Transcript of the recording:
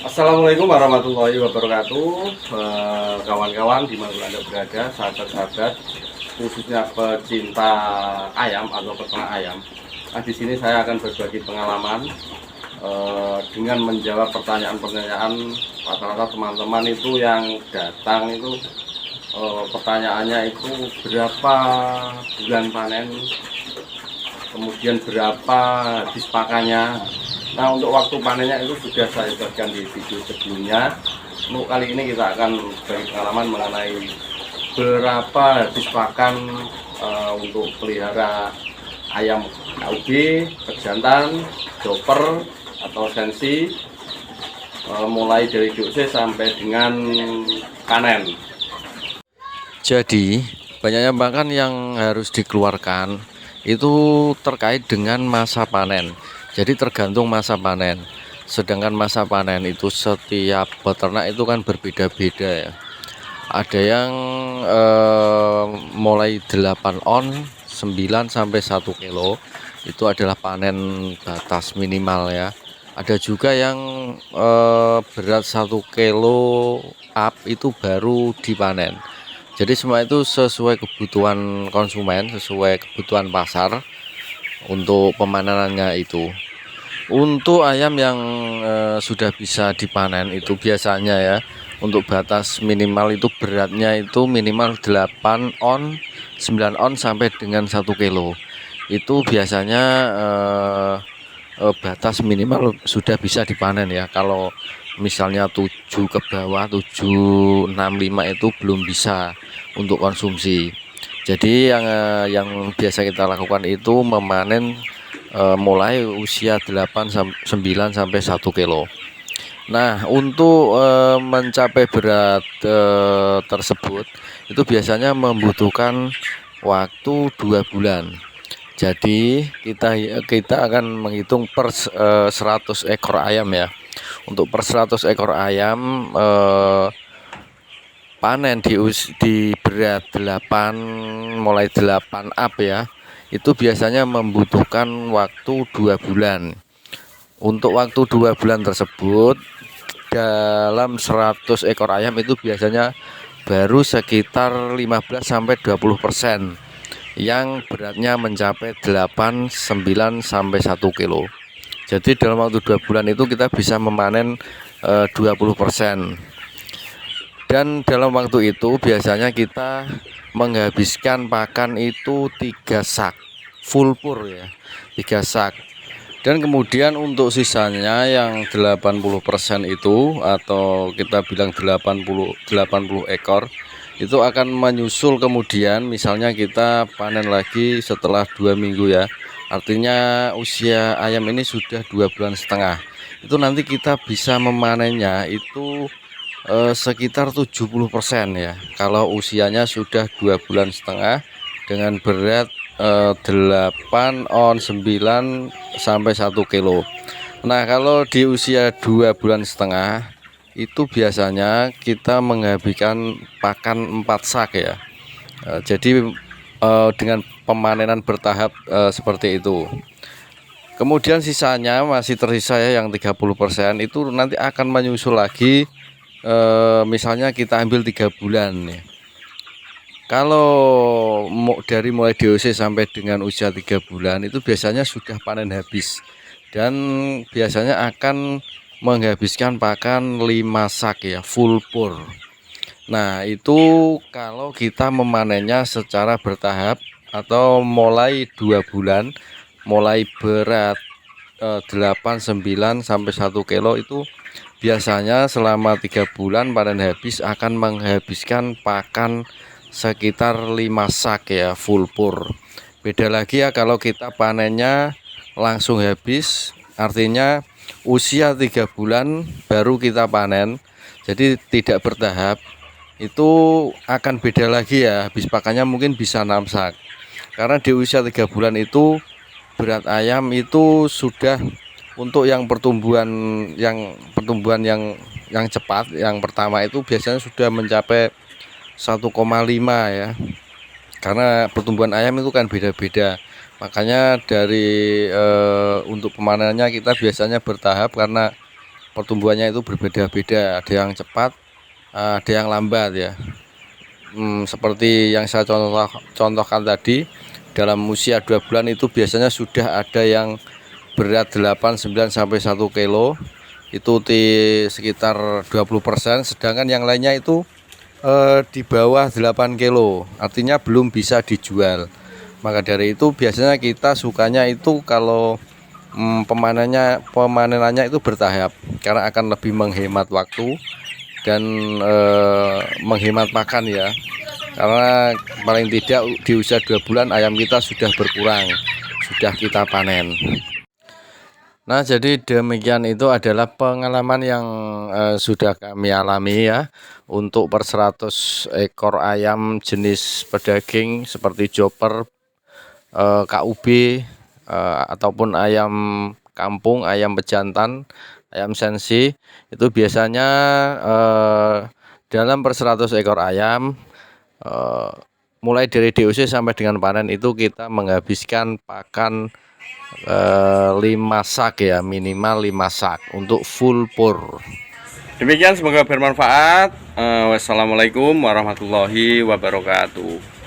Assalamualaikum warahmatullahi wabarakatuh. Kawan-kawan dimanapun Anda berada, sahabat-sahabat, khususnya pecinta ayam atau peternak ayam. Nah, di sini saya akan berbagi pengalaman dengan menjawab pertanyaan-pertanyaan rata-rata teman-teman itu yang datang itu, pertanyaannya itu berapa bulan panen, kemudian berapa habis pakannya. Nah, untuk waktu panennya itu sudah saya jelaskan di video sebelumnya. Untuk kali ini kita akan bagi pengalaman mengenai berapa habis pakan untuk pelihara ayam AUG, pejantan, chopper atau sensi, mulai dari DOC sampai dengan panen. Jadi, banyaknya pakan yang harus dikeluarkan itu terkait dengan masa panen. Jadi tergantung masa panen. Sedangkan masa panen itu setiap peternak itu kan berbeda-beda ya. Ada yang mulai 8 on, 9 sampai 1 kilo itu adalah panen batas minimal ya. Ada juga yang berat 1 kilo up itu baru dipanen. Jadi semua itu sesuai kebutuhan konsumen, sesuai kebutuhan pasar untuk pemanenannya itu. Untuk ayam yang sudah bisa dipanen itu biasanya ya, untuk batas minimal itu beratnya itu minimal 8 on, 9 on sampai dengan 1 kilo. Itu biasanya batas minimal sudah bisa dipanen ya. Kalau misalnya 7 ke bawah, 765 itu belum bisa untuk konsumsi. Jadi yang biasa kita lakukan itu memanen mulai usia 9 sampai 1 kilo. Nah, untuk mencapai berat tersebut itu biasanya membutuhkan waktu 2 bulan. Jadi kita akan menghitung per 100 ekor ayam ya. Untuk per 100 ekor ayam panen di berat 8, mulai 8 up ya, itu biasanya membutuhkan waktu 2 bulan. Untuk waktu 2 bulan tersebut, dalam 100 ekor ayam itu biasanya baru sekitar 15 sampai 20% yang beratnya mencapai 8, 9 sampai 1 kilo. Jadi dalam waktu 2 bulan itu kita bisa memanen 20%. Dan dalam waktu itu biasanya kita menghabiskan pakan itu 3 sak full pur ya, 3 sak. Dan kemudian untuk sisanya yang 80% itu, atau kita bilang 80 ekor, itu akan menyusul kemudian. Misalnya kita panen lagi setelah 2 minggu ya, artinya usia ayam ini sudah 2,5 bulan. Itu nanti kita bisa memanennya itu sekitar 70% ya, kalau usianya sudah 2,5 bulan dengan berat 8 on, 9 sampai 1 kilo. Nah, kalau di usia 2,5 bulan itu biasanya kita menghabiskan pakan 4 sak ya. Jadi dengan pemanenan bertahap seperti itu. Kemudian sisanya masih tersisa ya, yang 30% itu nanti akan menyusul lagi. Misalnya kita ambil 3 bulan ya. Kalau dari mulai DOC sampai dengan usia 3 bulan itu biasanya sudah panen habis, dan biasanya akan menghabiskan pakan 5 sak ya, full pur. Nah, itu kalau kita memanennya secara bertahap atau mulai 2 bulan, mulai berat 8, 9 sampai 1 kilo itu biasanya selama 3 bulan panen habis akan menghabiskan pakan sekitar 5 sak ya, full pur. Beda lagi ya kalau kita panennya langsung habis, artinya usia 3 bulan baru kita panen, jadi tidak bertahap, itu akan beda lagi ya, habis pakannya mungkin bisa 6 sak. Karena di usia 3 bulan itu berat ayam itu sudah, untuk yang pertumbuhan yang cepat, yang pertama itu biasanya sudah mencapai 1,5 ya. Karena pertumbuhan ayam itu kan beda-beda. Makanya dari untuk pemanenannya kita biasanya bertahap, karena pertumbuhannya itu berbeda-beda, ada yang cepat, ada yang lambat ya. Seperti yang saya contohkan tadi, dalam usia 2 bulan itu biasanya sudah ada yang berat 8, 9 sampai 1 kilo, itu di sekitar 20%, sedangkan yang lainnya itu di bawah 8 kilo, artinya belum bisa dijual. Maka dari itu biasanya kita sukanya itu kalau pemanenannya itu bertahap, karena akan lebih menghemat waktu dan menghemat makan ya, karena paling tidak di usia 2 bulan ayam kita sudah berkurang, sudah kita panen. Nah, jadi demikian, itu adalah pengalaman yang sudah kami alami ya untuk per 100 ekor ayam jenis pedaging seperti chopper, KUB, ataupun ayam kampung, ayam pejantan, ayam sensi. Itu biasanya dalam per 100 ekor ayam, mulai dari DOC sampai dengan panen itu kita menghabiskan pakan 5 sak ya, minimal 5 sak untuk full pour. Demikian, semoga bermanfaat. Wassalamualaikum warahmatullahi wabarakatuh.